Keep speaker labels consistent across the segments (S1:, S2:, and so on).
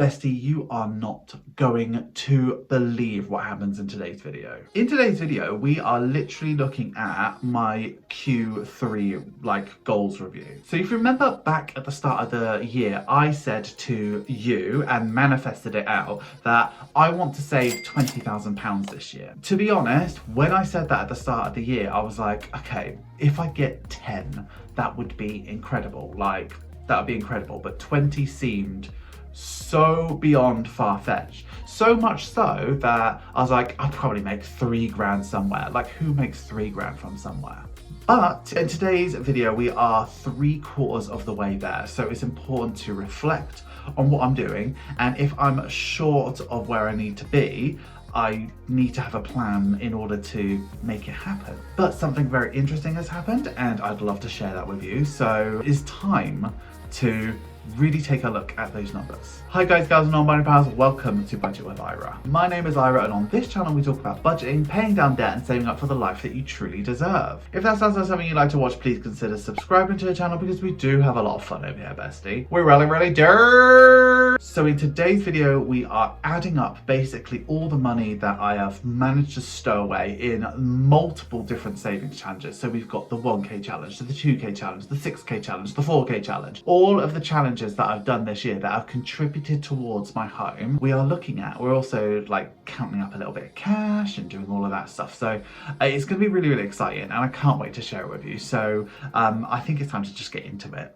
S1: Bestie, you are not going to believe what happens in today's video. In today's video, we are literally looking at my Q3 goals review. So if you remember back at the start of the year, I said to you and manifested it out that I want to save £20,000 this year. To be honest, when I said that at the start of the year, I was like, okay, if I get 10, that would be incredible. That would be incredible. But 20 seemed so beyond far-fetched, so much so that I was like, I'll probably make 3 grand somewhere. Like, who makes 3 grand from somewhere? But in today's video, we are 3/4 of the way there, so it's important to reflect on what I'm doing, and if I'm short of where I need to be, I need to have a plan in order to make it happen. But something very interesting has happened, and I'd love to share that with you, so it's time to really take a look at those numbers. Hi guys, gals and non-binary pals, welcome to Budget with Ira. My name is Ira, and on this channel we talk about budgeting, paying down debt and saving up for the life that you truly deserve. If that sounds like something you'd like to watch, please consider subscribing to the channel because we do have a lot of fun over here, bestie. We're really dirt. So in today's video, we are adding up basically all the money that I have managed to stow away in multiple different savings challenges. So we've got the 1k challenge, the 2k challenge, the 6k challenge, the 4k challenge, all of the challenges that I've done this year that have contributed towards my home. We are looking at, we're also counting up a little bit of cash and doing all of that stuff. So it's going to be really exciting, and I can't wait to share it with you. So I think it's time to just get into it.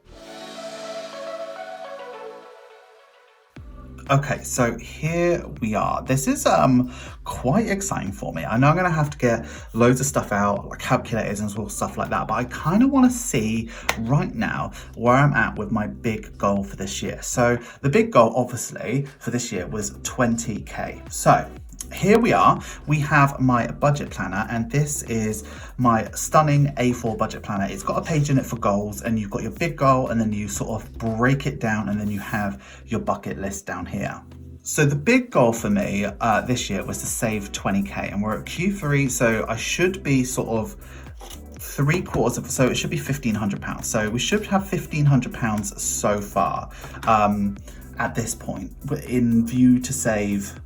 S1: Okay, so here we are. This is quite exciting for me. I know I'm gonna have to get loads of stuff out, like calculators and all stuff like that, but I kind of want to see right now where I'm at with my big goal for this year. So the big goal, obviously, for this year was 20k. So here we are. We have my budget planner, and this is my stunning A4 budget planner. It's got a page in it for goals, and you've got your big goal, and then you sort of break it down, and then you have your bucket list down here. So the big goal for me this year was to save 20k, and we're at Q3, so I should be sort of 3/4 of, so it should be £1,500. So we should have £1,500 so far at this point, in view to save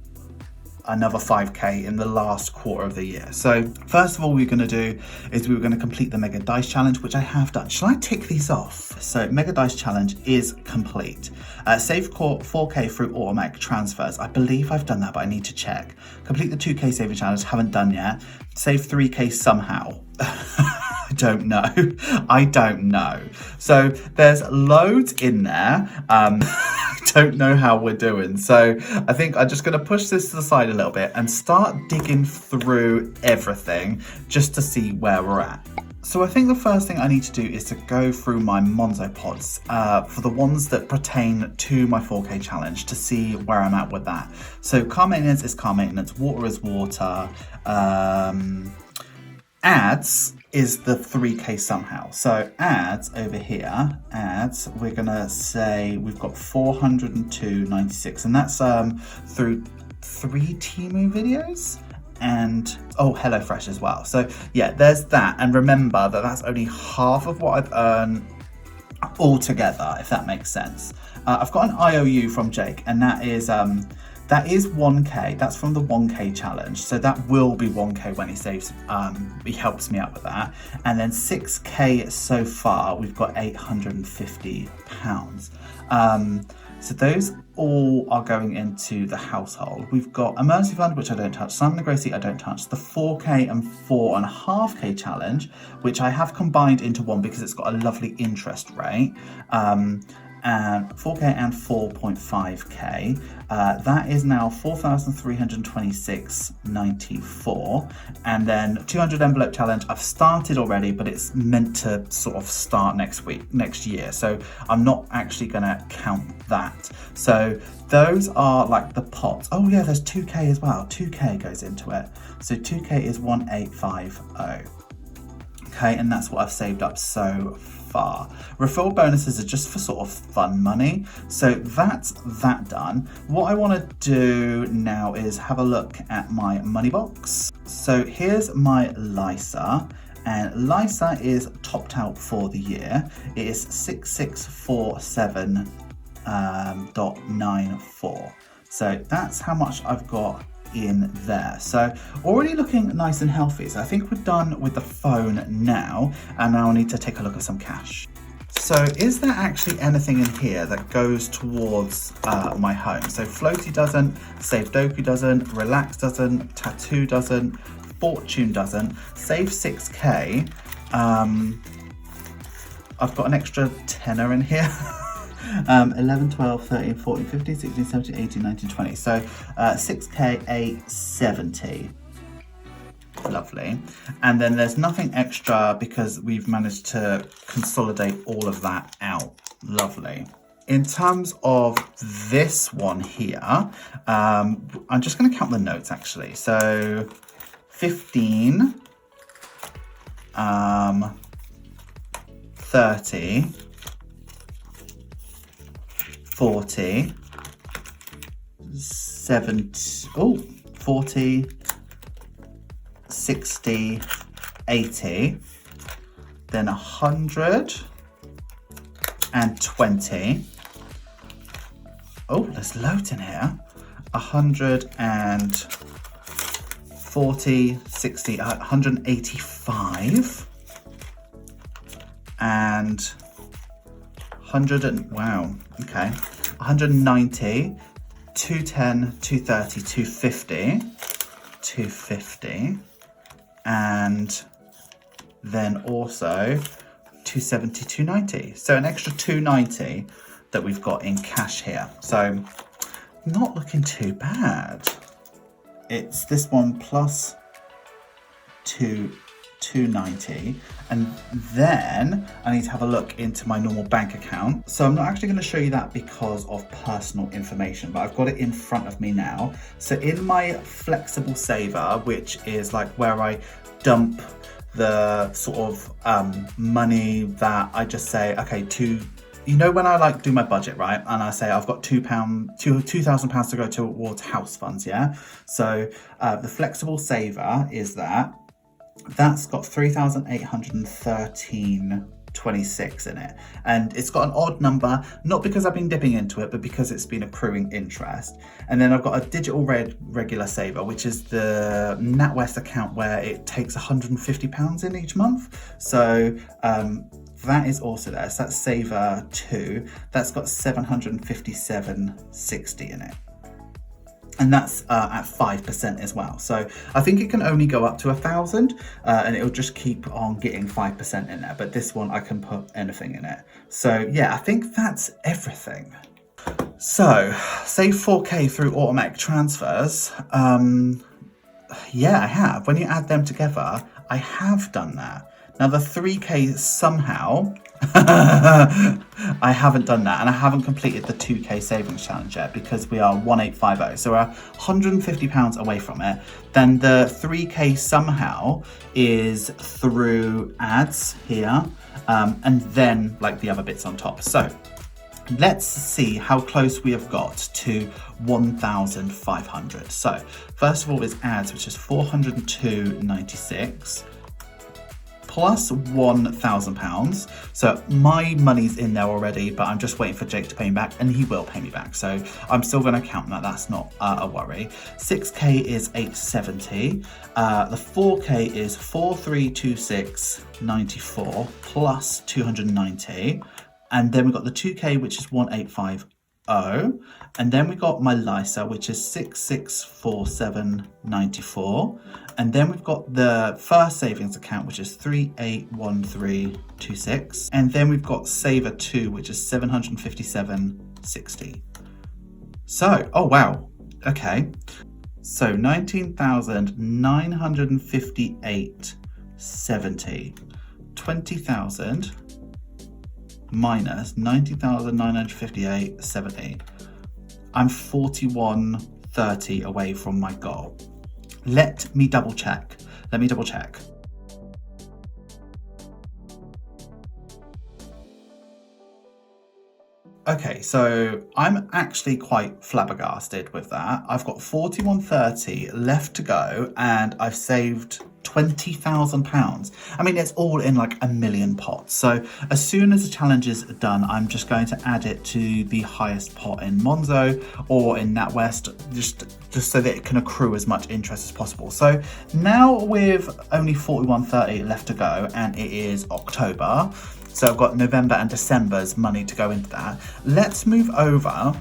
S1: another 5k in the last quarter of the year. So first of all, we're going to do is we're going to complete the mega dice challenge, which I have done. Shall I tick these off? So mega dice challenge is complete. Save 4k through automatic transfers. I believe I've done that, but I need to check. Complete the 2k saving challenge, haven't done yet. Save 3k somehow. I don't know. So there's loads in there. I don't know how we're doing. So I think I'm just going to push this to the side a little bit and start digging through everything just to see where we're at. So I think the first thing I need to do is to go through my Monzo pods for the ones that pertain to my 4k challenge to see where I'm at with that. So car maintenance is car maintenance, water is water, ads is the 3k somehow. So ads over here, we're gonna say we've got 402.96, and that's through 3 Temu videos and HelloFresh as well. So yeah, there's that, and remember that that's only half of what I've earned altogether, if that makes sense. I've got an IOU from Jake, and that is 1k. That's from the 1k challenge, so that will be 1k when he saves. He helps me out with that. And then 6k so far, we've got £850. So those all are going into the household. We've got emergency fund, which I don't touch. Simon the Grey Seat, I don't touch. The 4k and 4.5k challenge, which I have combined into one because it's got a lovely interest rate. And 4k and 4.5k, that is now 4,326.94. And then 200 envelope challenge, I've started already, but it's meant to sort of start next year, so I'm not actually gonna count that. So those are the pots. Oh yeah, there's 2k as well. 2k goes into it, so 2k is 1850. Okay, and that's what I've saved up so far. Referral bonuses are just for sort of fun money, so that's that done. What I want to do now is have a look at my money box. So here's my LISA, and LISA is topped out for the year. It is 6647 .94. So that's how much I've got in there. So already looking nice and healthy. So I think we're done with the phone now, and now I need to take a look at some cash. So is there actually anything in here that goes towards my home? So Floaty doesn't, Save Doku doesn't, Relax doesn't, Tattoo doesn't, Fortune doesn't, Save 6k. I've got an extra tenner in here. 11, 12, 13, 14, 15, 16, 17, 18, 19, 20. So 6k, 870. Lovely. And then there's nothing extra because we've managed to consolidate all of that out. Lovely. In terms of this one here, I'm just going to count the notes actually. So 15, 30, 40, 70, 40, 60, 80, then 120. Oh, there's loads in here. 140, 60, 185, and 100 and, wow, okay. 190, 210, 230, 250, 250. And then also 270, 290. So an extra 290 that we've got in cash here. So not looking too bad. It's this one plus 290. And then I need to have a look into my normal bank account. So I'm not actually going to show you that because of personal information, but I've got it in front of me now. So in my flexible saver, which is like where I dump the sort of money that I just say, okay, you know, when I like do my budget, right? And I say I've got £2,000 to go towards house funds, yeah? So the flexible saver is that's got 3,813.26 in it, and it's got an odd number, not because I've been dipping into it, but because it's been accruing interest. And then I've got a digital regular saver, which is the NatWest account where it takes £150 in each month. So that is also there. So that's saver 2. That's got 757.60 in it. And that's at 5% as well. So I think it can only go up to 1,000 and it'll just keep on getting 5% in there. But this one, I can put anything in it. So yeah, I think that's everything. So save 4k through automatic transfers. Yeah, I have. When you add them together, I have done that. Now the 3k somehow, I haven't done that, and I haven't completed the 2k savings challenge yet because we are 1850, so we're £150 away from it. Then the 3k somehow is through ads here, and then like the other bits on top. So let's see how close we have got to 1,500. So first of all is ads, which is 402.96. plus £1,000. So my money's in there already, but I'm just waiting for Jake to pay me back, and he will pay me back. So I'm still going to count that. That's not a worry. 6k is 870. The 4k is 4326.94 plus 290. And then we've got the 2k, which is 1850. And then we got my LISA, which is 6647.94. And then we've got the first savings account, which is 381326. And then we've got Saver 2, which is 757.60. So, oh wow, okay. So 19,958.70. 20,000 minus 19,958.70. I'm 41.30 away from my goal. Let me double check. Okay, so I'm actually quite flabbergasted with that. I've got 41.30 left to go, and I've saved £20,000. I mean, it's all in like a million pots. So as soon as the challenge is done, I'm just going to add it to the highest pot in Monzo or in NatWest, just so that it can accrue as much interest as possible. So now with only 41.30 left to go, and it is October, so I've got November and December's money to go into that. Let's move over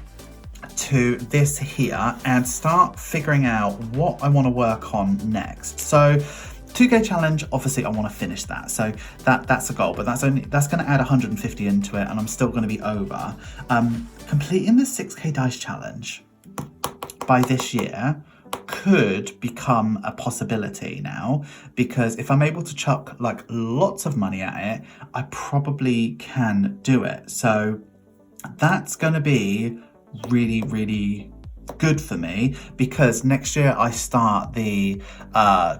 S1: to this here and start figuring out what I want to work on next. So 2K challenge, obviously I want to finish that, so that's a goal, but that's going to add 150 into it, and I'm still going to be over. Completing the 6K dice challenge by this year could become a possibility now, because if I'm able to chuck like lots of money at it, I probably can do it. So that's going to be really, really good for me, because next year I start the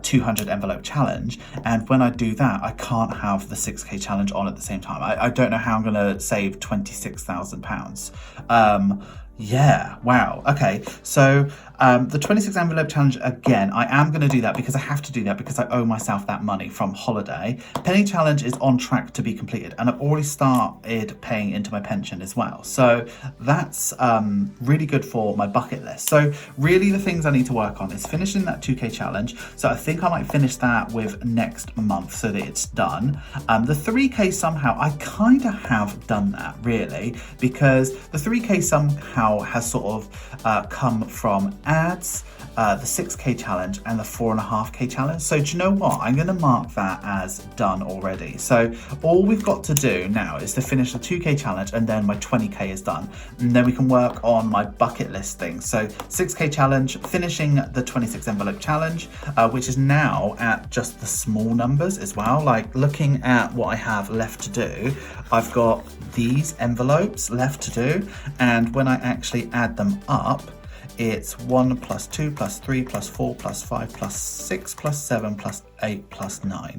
S1: 200 envelope challenge, and when I do that I can't have the 6K challenge on at the same time. I don't know how I'm gonna save £26,000. Yeah, wow. Okay, so the 26 envelope challenge, again, I am going to do that because I have to do that because I owe myself that money from holiday. Penny challenge is on track to be completed, and I've already started paying into my pension as well. So that's really good for my bucket list. So really the things I need to work on is finishing that 2K challenge. So I think I might finish that with next month so that it's done. The 3K somehow, I kind of have done that really, because the 3K somehow has sort of come from ads, the 6K challenge and the 4.5K challenge. So do you know what? I'm going to mark that as done already. So all we've got to do now is to finish the 2K challenge, and then my 20K is done. And then we can work on my bucket list things. So 6K challenge, finishing the 26 envelope challenge, which is now at just the small numbers as well. Like looking at what I have left to do, I've got these envelopes left to do, and when I actually add them up, it's 1 plus 2 plus 3 plus 4 plus 5 plus 6 plus 7 plus 8 plus 9.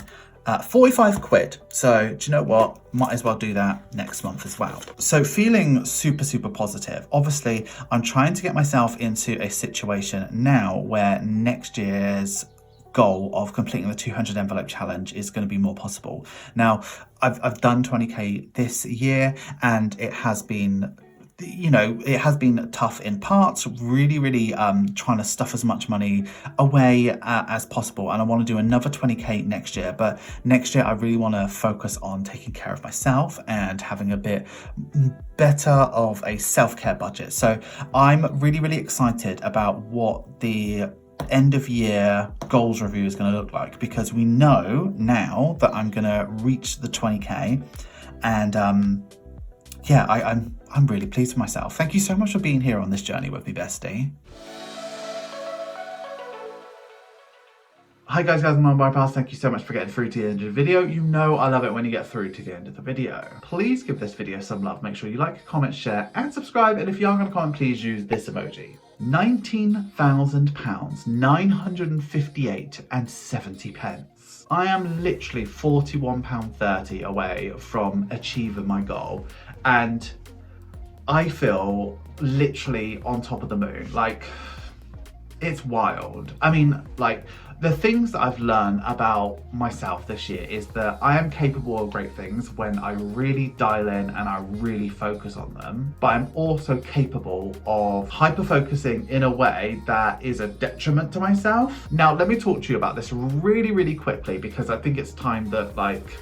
S1: 45 quid. So do you know what? Might as well do that next month as well. So feeling super, super positive. Obviously, I'm trying to get myself into a situation now where next year's goal of completing the 200 envelope challenge is going to be more possible. Now, I've done 20K this year, and it has been, you know, it has been tough in parts, really trying to stuff as much money away as possible, and I want to do another 20K next year. But next year I really want to focus on taking care of myself and having a bit better of a self-care budget. So I'm really excited about what the end of year goals review is going to look like, because we know now that I'm going to reach the 20K, and yeah, I'm really pleased with myself. Thank you so much for being here on this journey with me, bestie. Hi guys and my bypass, thank you so much for getting through to the end of the video. You know I love it when you get through to the end of the video. Please give this video some love. Make sure you like, comment, share and subscribe. And if you are going to comment, please use this emoji. £19,000, 958 and 70 pence. I am literally £41.30 away from achieving my goal, and I feel literally on top of the moon. Like, it's wild. I mean, like, the things that I've learned about myself this year is that I am capable of great things when I really dial in and I really focus on them, but I'm also capable of hyper-focusing in a way that is a detriment to myself. Now, let me talk to you about this really quickly, because I think it's time that, like,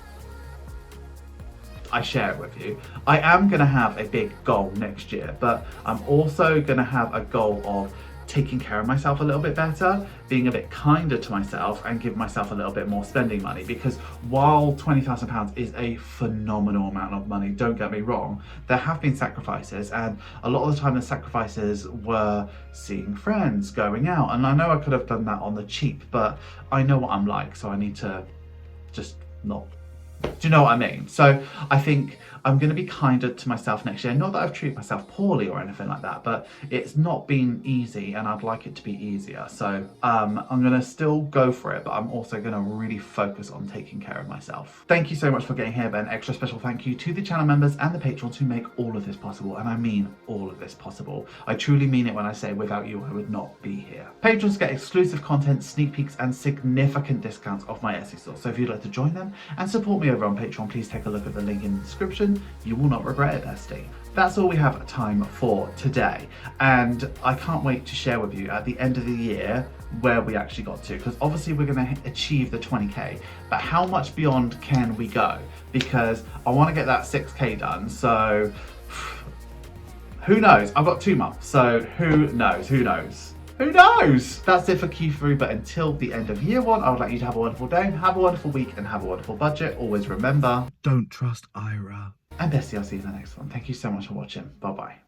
S1: I share it with you. I am gonna have a big goal next year, but I'm also gonna have a goal of taking care of myself a little bit better, being a bit kinder to myself, and give myself a little bit more spending money. Because while £20,000 is a phenomenal amount of money, don't get me wrong, there have been sacrifices, and a lot of the time the sacrifices were seeing friends, going out, and I know I could have done that on the cheap, but I know what I'm like, so I need to just not. Do you know what I mean? So I think I'm going to be kinder to myself next year. Not that I've treated myself poorly or anything like that, but it's not been easy and I'd like it to be easier. So I'm going to still go for it, but I'm also going to really focus on taking care of myself. Thank you so much for getting here, but an extra special thank you to the channel members and the patrons who make all of this possible. And I mean all of this possible. I truly mean it when I say without you, I would not be here. Patrons get exclusive content, sneak peeks, and significant discounts off my Etsy store. So if you'd like to join them and support me over on Patreon, please take a look at the link in the description. You will not regret it, bestie. That's all we have time for today. And I can't wait to share with you at the end of the year where we actually got to, because obviously we're going to achieve the 20k, but how much beyond can we go? Because I want to get that 6k done. So who knows? I've got 2 months, so who knows? Who knows? Who knows? That's it for Q3, but until the end of year 1, I would like you to have a wonderful day, have a wonderful week, and have a wonderful budget. Always remember, don't trust Ira. And bestie, I'll see you in the next one. Thank you so much for watching. Bye-bye.